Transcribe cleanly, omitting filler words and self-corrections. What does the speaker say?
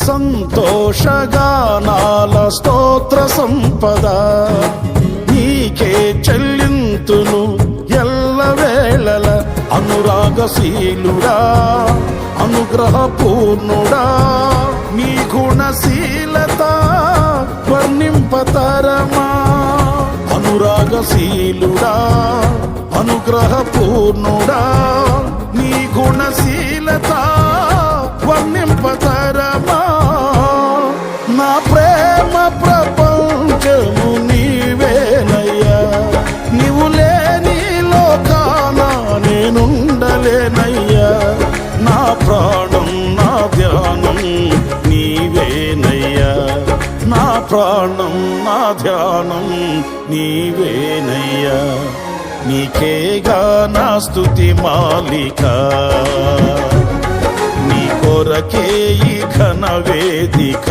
సంతోషగానాల స్తోత్ర సంపద నీకే చెల్లింతును ఎల్లవేళల. అనురాగశీలుడా అనుగ్రహపూర్ణుడా నీ గుణశీలత వర్ణింపతరమా. అనురాగశీలుడా అనుగ్రహపూర్ణుడా నీ గుణశీలత వర్ణింపతరమా. నా ప్రేమ ప్రపంచము నీవేనయ్యా, నీవు లేని లోకాన నేనుండలేనయ్యా. నా ప్రాణం నా ధ్యానం నీవేనయ్యా, నా ప్రాణం నా ధ్యానం నీవేనయ్యా. నీకేగా నా స్తుతి మాలిక, నీ కొరకే ఈ ఘన వేదిక.